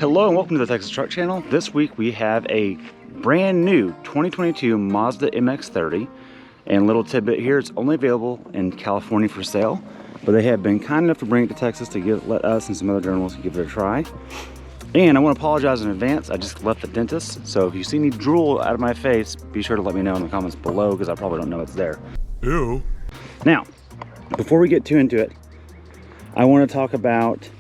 Hello and welcome to the Texas Truck Channel. This week we have a brand new 2022 Mazda MX-30. And a little tidbit here, it's only available in California for sale, but they have been kind enough to bring it to Texas to let us and some other journalists give it a try. And I want to apologize in advance, I just left the dentist, so if you see me drool out of my face, be sure to let me know in the comments below because I probably don't know it's there. Ew. Now, before we get too into it, I want to talk about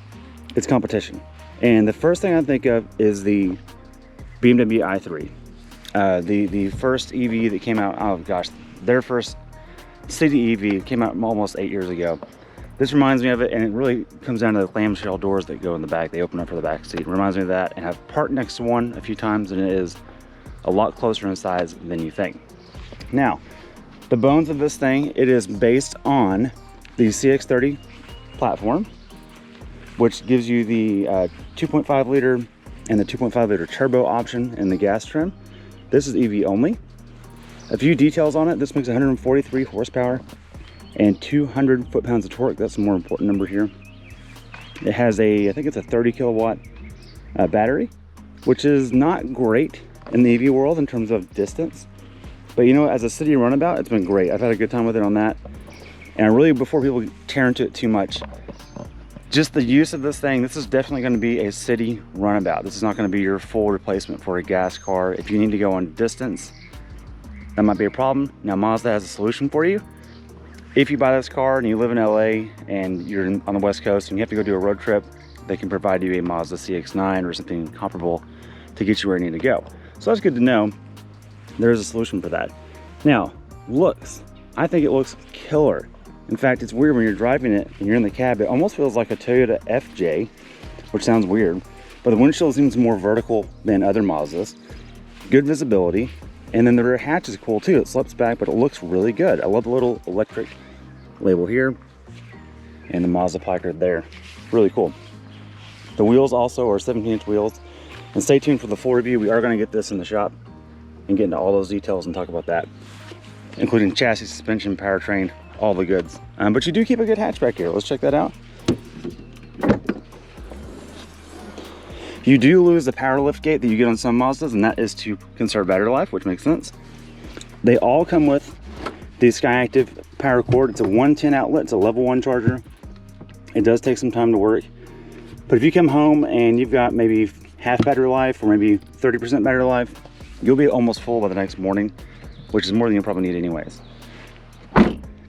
its competition. And the first thing I think of is the Bmw i3. The first EV that came out, oh gosh, their first city EV came out almost 8 years ago. This reminds me of it, and it really comes down to the clamshell doors that go in the back. They open up for the back seat. It reminds me of that, and I've parked next to one a few times, and it is a lot closer in size than you think. Now, the bones of this thing, it is based on the CX-30 platform, which gives you the 2.5 liter and the 2.5 liter turbo option in the gas trim. This is EV only. A few details on it. This makes 143 horsepower and 200 foot-pounds of torque. That's the more important number here. It has I think it's a 30 kilowatt battery, which is not great in the EV world in terms of distance. But you know, as a city runabout, it's been great. I've had a good time with it on that. And really, before people tear into it too much, just the use of this thing, this is definitely going to be a city runabout. This is not going to be your full replacement for a gas car. If you need to go on distance, that might be a problem. Now, Mazda has a solution for you. If you buy this car and you live in LA and you're on the West Coast and you have to go do a road trip, they can provide you a Mazda CX-9 or something comparable to get you where you need to go. So that's good to know. There's a solution for that. Now, looks. I think it looks killer. In fact, it's weird when you're driving it and you're in the cab, it almost feels like a Toyota FJ, which sounds weird, but the windshield seems more vertical than other Mazdas. Good visibility, and then the rear hatch is cool too. It slips back, but it looks really good. I love the little electric label here and the Mazda placard there. Really cool. The wheels also are 17-inch wheels, and stay tuned for the full review. We are going to get this in the shop and get into all those details and talk about that, including chassis, suspension, powertrain, all the goods. But you do keep a good hatchback here. Let's check that out. You do lose the power lift gate that you get on some Mazdas, and that is to conserve battery life, which makes sense. They all come with the SkyActiv power cord. It's a 110 outlet. It's a level 1 charger. It does take some time to work, but if you come home and you've got maybe half battery life or maybe 30% battery life, you'll be almost full by the next morning, which is more than you'll probably need anyways.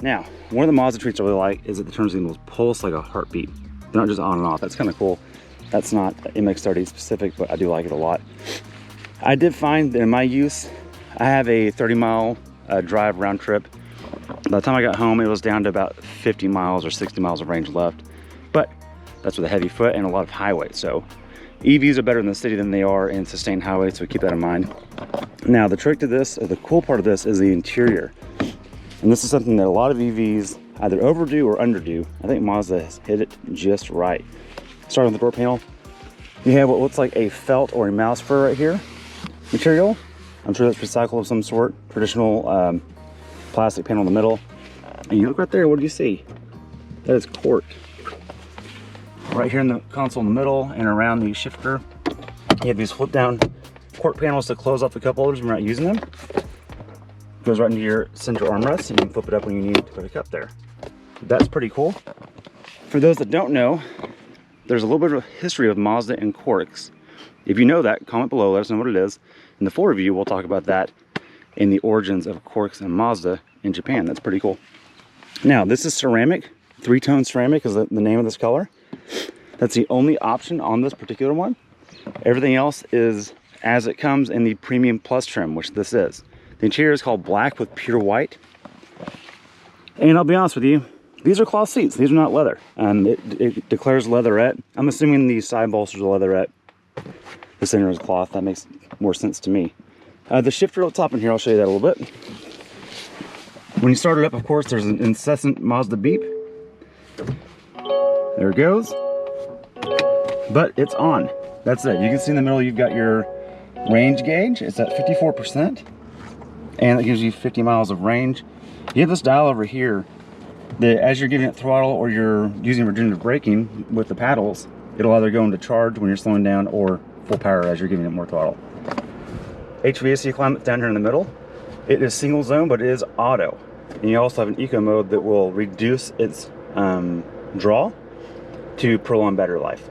Now, one of the Mazda treats I really like is that the turn signals pulse like a heartbeat. They're not just on and off. That's kind of cool. That's not MX-30 specific, but I do like it a lot. I did find that in my use, I have a 30-mile drive round trip. By the time I got home, it was down to about 50 miles or 60 miles of range left. But that's with a heavy foot and a lot of highway. So EVs are better in the city than they are in sustained highways, so keep that in mind. Now, the trick to this, or the cool part of this, is the interior. And this is something that a lot of EVs either overdo or underdo. I think Mazda has hit it just right. Starting with the door panel, you have what looks like a felt or a mouse fur right here material. I'm sure that's recycled of some sort. Traditional plastic panel in the middle. And you look right there, what do you see? That is cork. Right here in the console in the middle and around the shifter, you have these flip down cork panels to close off the cup holders when you're not using them. Goes right into your center armrest, and you can flip it up when you need to put a cup there. That's pretty cool. For those that don't know, there's a little bit of a history of Mazda and corks. If you know that, comment below, let us know what it is. In the full review, we'll talk about that in the origins of corks and Mazda in Japan. That's pretty cool. Now, this is ceramic. 3-tone ceramic is the name of this color. That's the only option on this particular one. Everything else is as it comes in the Premium Plus trim, which this is. The interior is called black with pure white. And I'll be honest with you, these are cloth seats. These are not leather. It declares leatherette. I'm assuming the side bolsters are leatherette. The center is cloth. That makes more sense to me. The shifter up top in here, I'll show you that a little bit. When you start it up, of course, there's an incessant Mazda beep. There it goes. But it's on. That's it. You can see in the middle, you've got your range gauge. It's at 54%. And it gives you 50 miles of range. You have this dial over here that as you're giving it throttle or you're using regenerative braking with the paddles, It'll either go into charge when you're slowing down or full power as you're giving it more throttle. HVAC climate's down here in the middle. It is single zone, but it is auto. And you also have an eco mode that will reduce its draw to prolong battery life.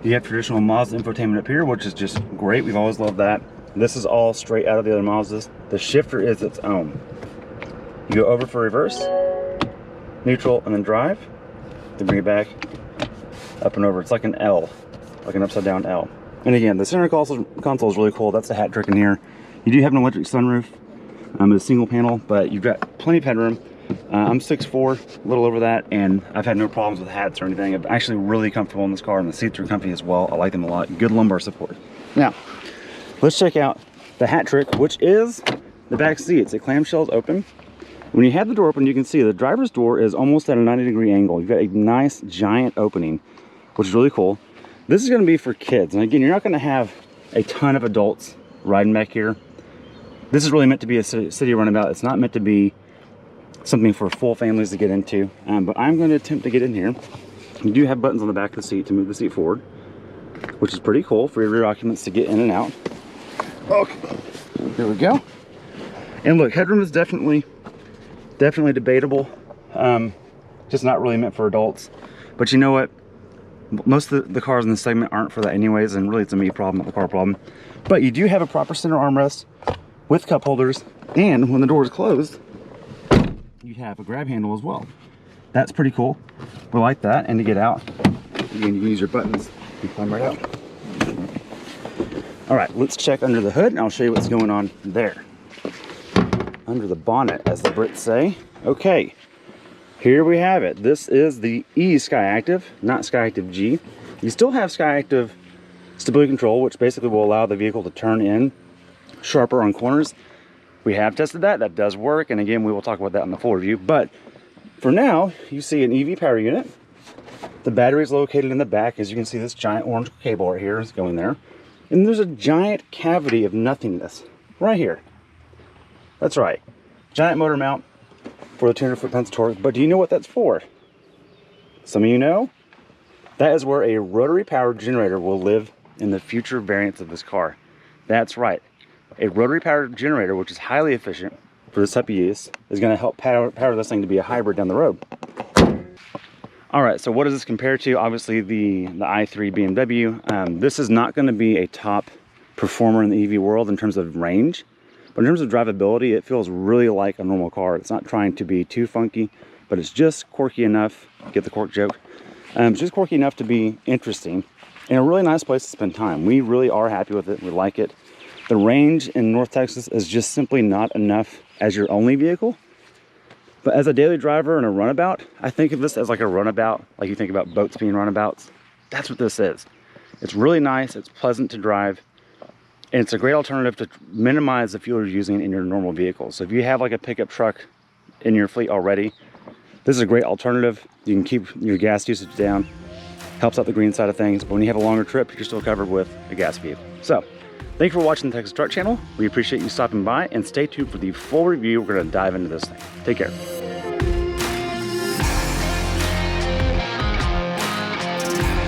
You have traditional Mazda infotainment up here, which is just great. We've always loved that. This is all straight out of the other Mazdas. The shifter is its own. You go over for reverse, neutral, and then drive. Then bring it back, up and over. It's like an L, like an upside down L. And again, the center console is really cool. That's the hat trick in here. You do have an electric sunroof. It's a single panel, but you've got plenty of headroom. I'm 6'4", a little over that, and I've had no problems with hats or anything. I'm actually really comfortable in this car, and the seats are comfy as well. I like them a lot. Good lumbar support. Now, let's check out the hat trick, which is the back seats. The clamshell's open. When you have the door open, you can see the driver's door is almost at a 90-degree angle. You've got a nice giant opening, which is really cool. This is going to be for kids, and again, you're not going to have a ton of adults riding back here. This is really meant to be a city runabout. It's not meant to be something for full families to get into, but I'm going to attempt to get in here. You do have buttons on the back of the seat to move the seat forward, which is pretty cool for your rear occupants to get in and out. Okay, there we go. And look, headroom is definitely debatable. Just not really meant for adults. But you know what? Most of the cars in this segment aren't for that anyways, and really it's a me problem, not the car problem. But you do have a proper center armrest with cup holders, and when the door is closed, you have a grab handle as well. That's pretty cool. We like that. And to get out, again, you can use your buttons and climb right out. All right, let's check under the hood, and I'll show you what's going on there. Under the bonnet, as the Brits say. Okay, here we have it. This is the eSkyActiv, not SkyActiv G. You still have SkyActiv stability control, which basically will allow the vehicle to turn in sharper on corners. We have tested that. That does work, and again, we will talk about that in the full review. But for now, you see an EV power unit. The battery is located in the back. As you can see, this giant orange cable right here is going there. And there's a giant cavity of nothingness right here. That's right. Giant motor mount for the 200 foot-pounds of torque. But do you know what that's for? Some of you know. That is where a rotary powered generator will live in the future variants of this car. That's right. A rotary powered generator, which is highly efficient for this type of use, is going to help power this thing to be a hybrid down the road. All right, so what does this compare to? Obviously the i3 BMW. This is not going to be a top performer in the EV world in terms of range, but in terms of drivability, it feels really like a normal car. It's not trying to be too funky, but it's just quirky enough. Get the cork joke. It's just quirky enough to be interesting and a really nice place to spend time. We really are happy with it. We like it. The range in North Texas is just simply not enough as your only vehicle. But as a daily driver and a runabout, I think of this as like a runabout, like you think about boats being runabouts. That's what this is. It's really nice, it's pleasant to drive, and it's a great alternative to minimize the fuel you're using in your normal vehicle. So if you have like a pickup truck in your fleet already, this is a great alternative. You can keep your gas usage down, helps out the green side of things, but when you have a longer trip, you're still covered with a gas vehicle. So, thank you for watching the Texas Truck Channel. We appreciate you stopping by, and stay tuned for the full review. We're going to dive into this thing. Take care.